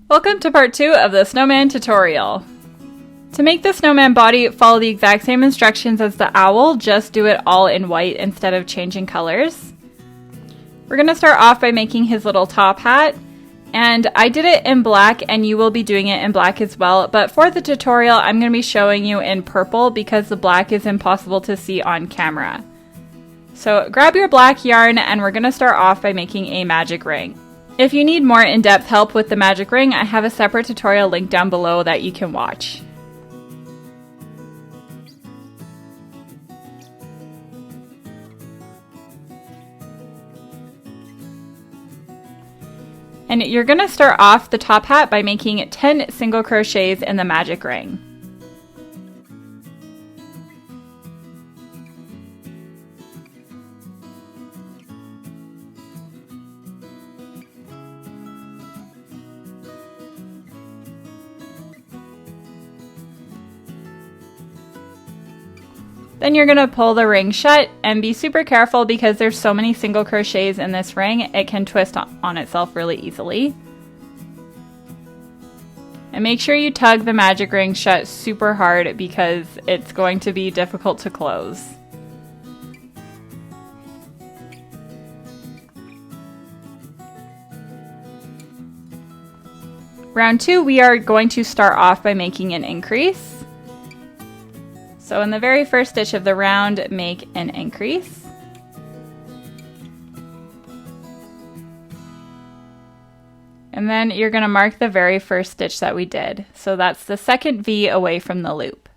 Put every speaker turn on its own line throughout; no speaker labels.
Welcome to part 2 of the Snowman tutorial. To make the snowman body follow the exact same instructions as the owl, just do it all in white instead of changing colors. We're going to start off by making his little top hat, and I did it in black and you will be doing it in black as well, but for the tutorial I'm going to be showing you in purple because the black is impossible to see on camera. So grab your black yarn and we're going to start off by making a magic ring. If you need more in-depth help with the magic ring, I have a separate tutorial linked down below that you can watch. And you're going to start off the top hat by making 10 single crochets in the magic ring. Then you're going to pull the ring shut and be super careful because there's so many single crochets in this ring, it can twist on itself really easily. And make sure you tug the magic ring shut super hard because it's going to be difficult to close. Round 2, we are going to start off by making an increase. So in the very first stitch of the round, make an increase. And then you're going to mark the very first stitch that we did. So that's the second V away from the loop.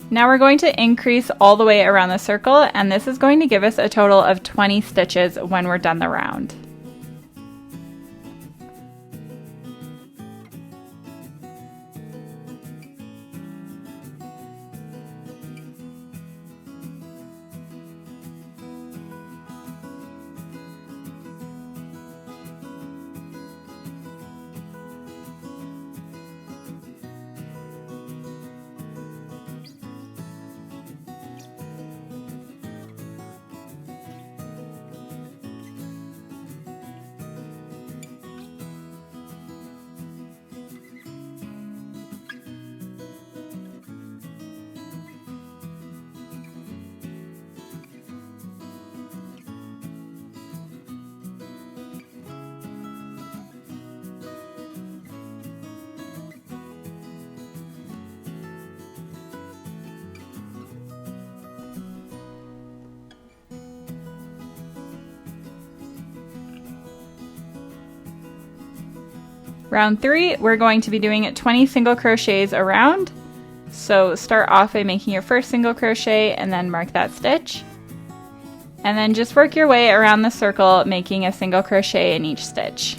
Now we're going to increase all the way around the circle, and this is going to give us a total of 20 stitches when we're done the round. Round 3, we're going to be doing 20 single crochets around. So start off by making your first single crochet and then mark that stitch. And then just work your way around the circle, making a single crochet in each stitch.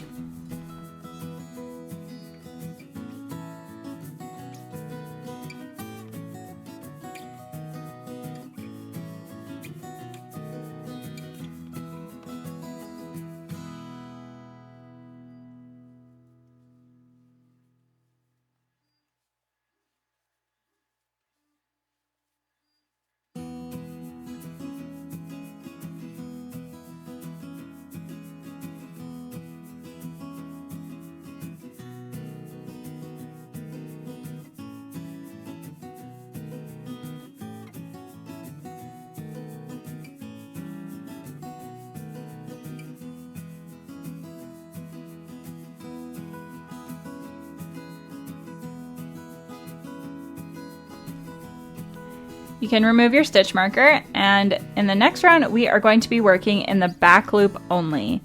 You can remove your stitch marker, and in the next round we are going to be working in the back loop only.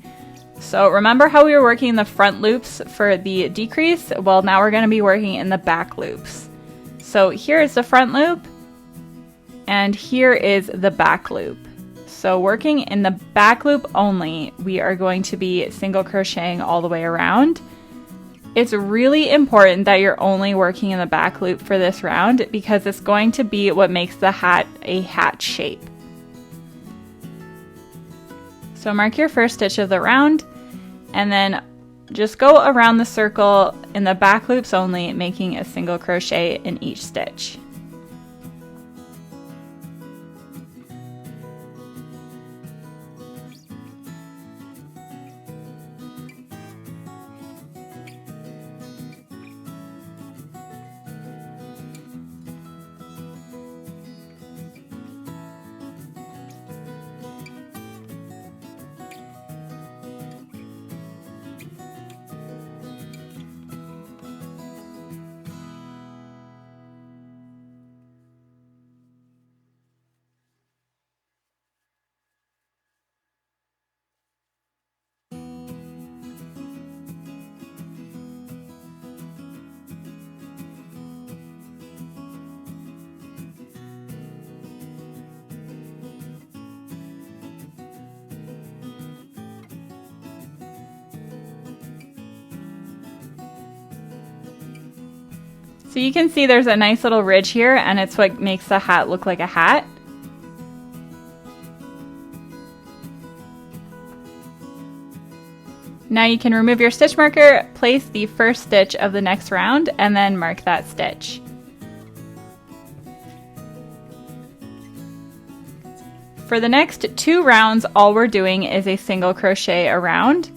So remember how we were working in the front loops for the decrease? Well, now we're going to be working in the back loops. So here is the front loop and here is the back loop. So working in the back loop only, we are going to be single crocheting all the way around. It's really important that you're only working in the back loop for this round because it's going to be what makes the hat a hat shape. So mark your first stitch of the round and then just go around the circle in the back loops only, making a single crochet in each stitch. So you can see there's a nice little ridge here, and it's what makes the hat look like a hat. Now you can remove your stitch marker, place the first stitch of the next round, and then mark that stitch. For the next 2 rounds, all we're doing is a single crochet around.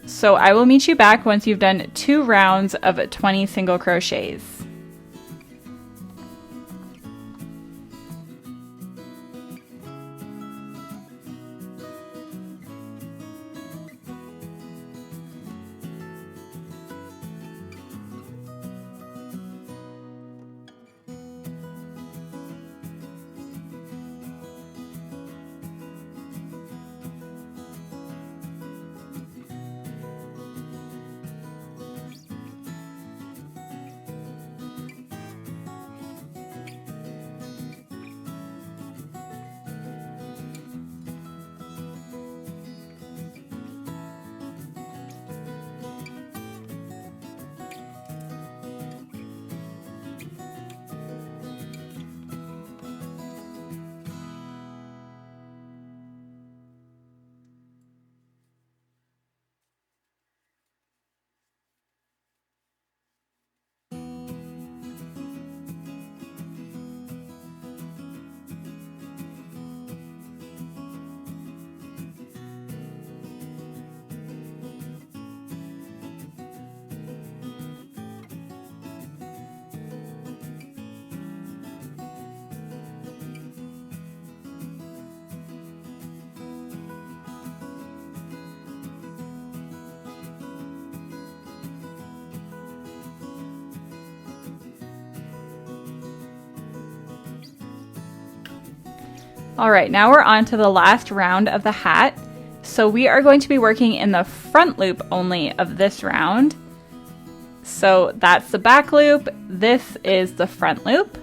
So I will meet you back once you've done 2 rounds of 20 single crochets. All right, now we're on to the last round of the hat. So we are going to be working in the front loop only of this round. So that's the back loop, this is the front loop.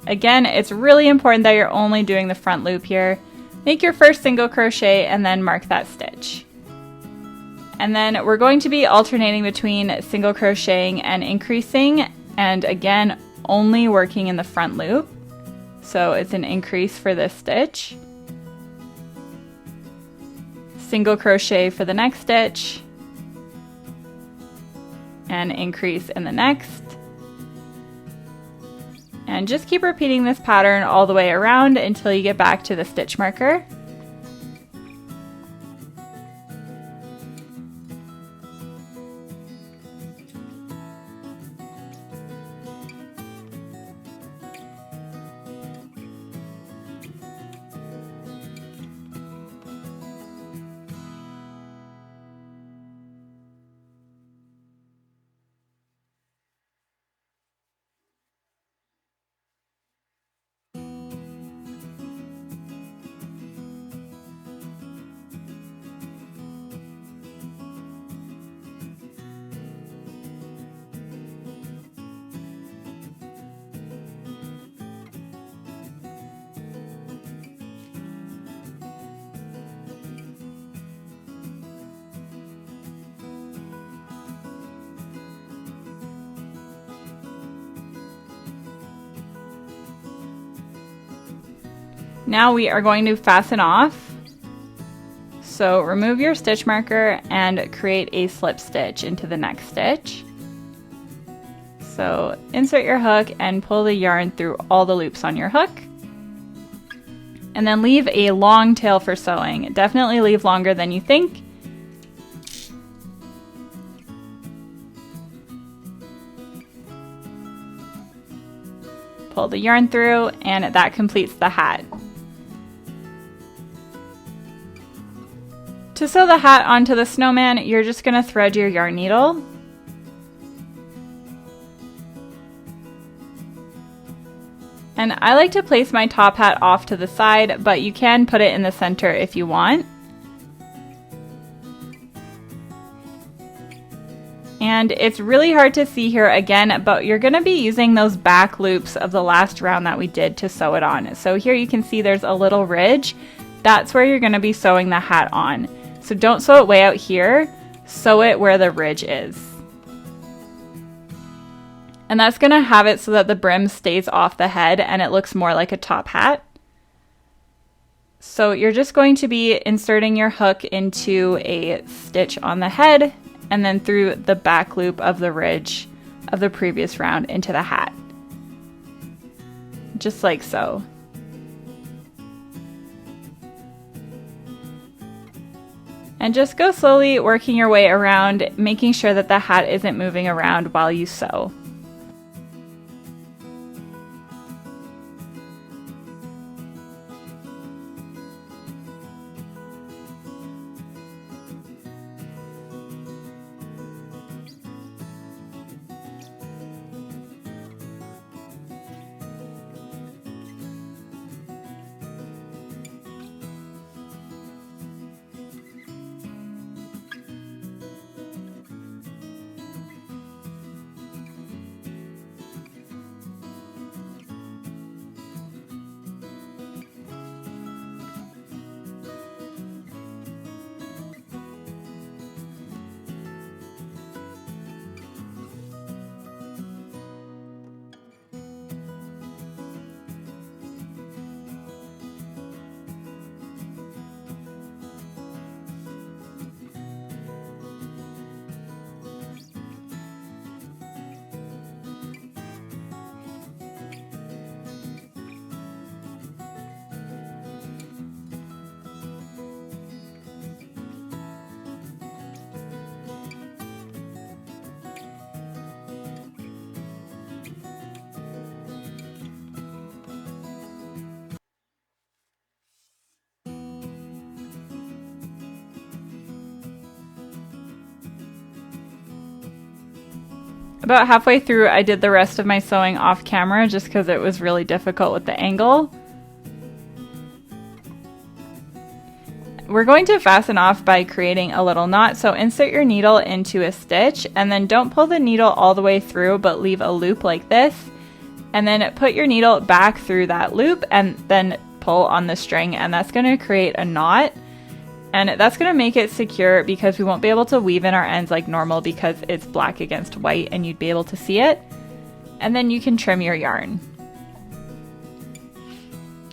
Again, it's really important that you're only doing the front loop here. Make your first single crochet and then mark that stitch. And then we're going to be alternating between single crocheting and increasing, and again, only working in the front loop. So it's an increase for this stitch, single crochet for the next stitch, and increase in the next. And just keep repeating this pattern all the way around until you get back to the stitch marker. Now we are going to fasten off. So remove your stitch marker and create a slip stitch into the next stitch. So insert your hook and pull the yarn through all the loops on your hook. And then leave a long tail for sewing. Definitely leave longer than you think. Pull the yarn through, and that completes the hat. To sew the hat onto the snowman, you're just going to thread your yarn needle. And I like to place my top hat off to the side, but you can put it in the center if you want. And it's really hard to see here again, but you're going to be using those back loops of the last round that we did to sew it on. So here you can see there's a little ridge. That's where you're going to be sewing the hat on. So don't sew it way out here, sew it where the ridge is. And that's going to have it so that the brim stays off the head and it looks more like a top hat. So you're just going to be inserting your hook into a stitch on the head and then through the back loop of the ridge of the previous round into the hat. Just like so. And just go slowly working your way around, making sure that the hat isn't moving around while you sew. About halfway through, I did the rest of my sewing off camera just because it was really difficult with the angle. We're going to fasten off by creating a little knot, so insert your needle into a stitch and then don't pull the needle all the way through but leave a loop like this, and then put your needle back through that loop and then pull on the string, and that's going to create a knot. And that's going to make it secure because we won't be able to weave in our ends like normal because it's black against white and you'd be able to see it. And then you can trim your yarn.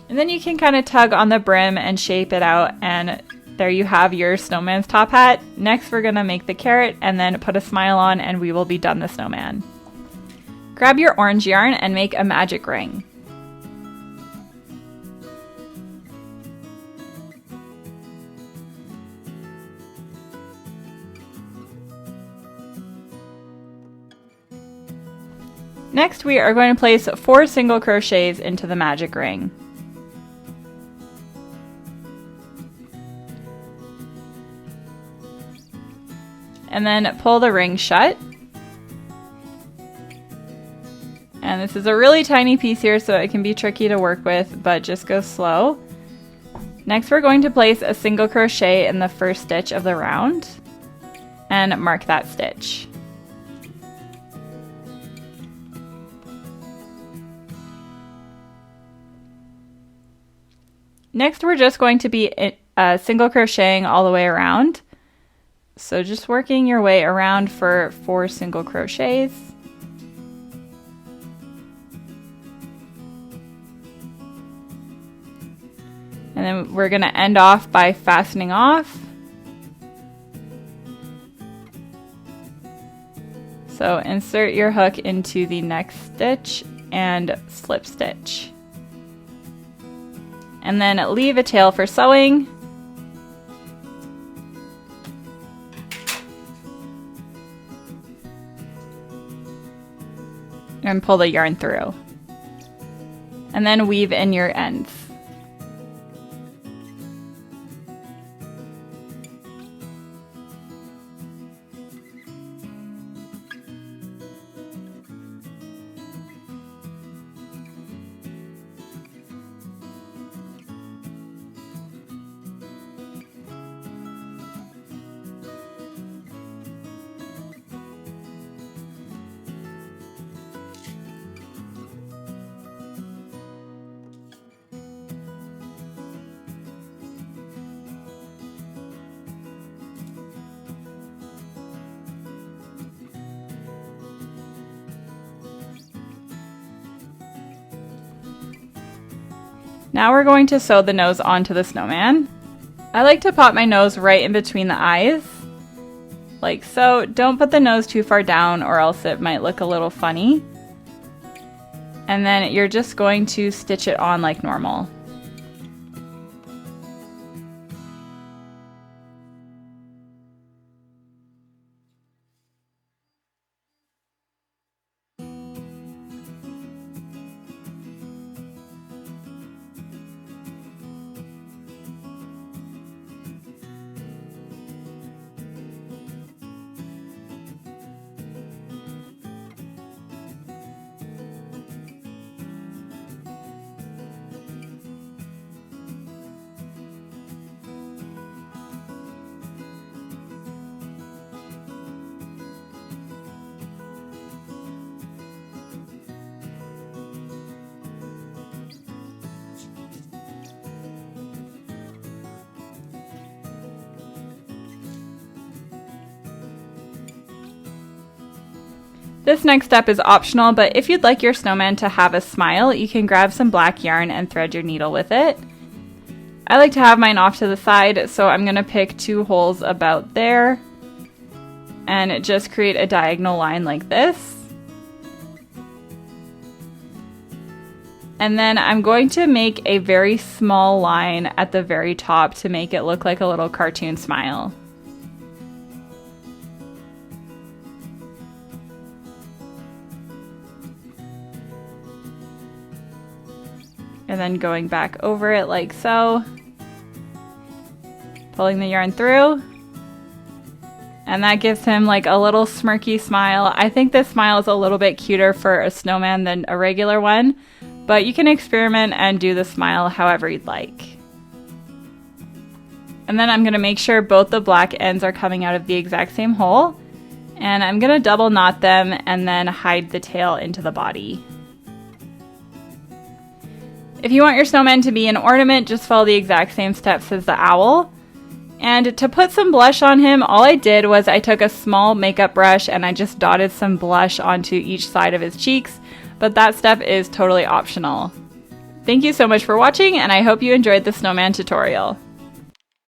And then you can kind of tug on the brim and shape it out, and there you have your snowman's top hat. Next we're going to make the carrot and then put a smile on and we will be done the snowman. Grab your orange yarn and make a magic ring. Next, we are going to place 4 single crochets into the magic ring. And then pull the ring shut. And this is a really tiny piece here, so it can be tricky to work with, but just go slow. Next, we're going to place a single crochet in the first stitch of the round and mark that stitch. Next, we're just going to be single crocheting all the way around. So just working your way around for 4 single crochets. And then we're going to end off by fastening off. So insert your hook into the next stitch and slip stitch. And then leave a tail for sewing. And pull the yarn through. And then weave in your ends. Now we're going to sew the nose onto the snowman. I like to pop my nose right in between the eyes, like so. Don't put the nose too far down or else it might look a little funny. And then you're just going to stitch it on like normal. This next step is optional, but if you'd like your snowman to have a smile, you can grab some black yarn and thread your needle with it. I like to have mine off to the side, so I'm going to pick 2 holes about there and just create a diagonal line like this. And then I'm going to make a very small line at the very top to make it look like a little cartoon smile. And then going back over it like so, pulling the yarn through, and that gives him like a little smirky smile. I think this smile is a little bit cuter for a snowman than a regular one, but you can experiment and do the smile however you'd like. And then I'm going to make sure both the black ends are coming out of the exact same hole, and I'm going to double knot them and then hide the tail into the body. If you want your snowman to be an ornament, just follow the exact same steps as the owl. And to put some blush on him, all I did was I took a small makeup brush and I just dotted some blush onto each side of his cheeks, but that step is totally optional. Thank you so much for watching, and I hope you enjoyed the snowman tutorial.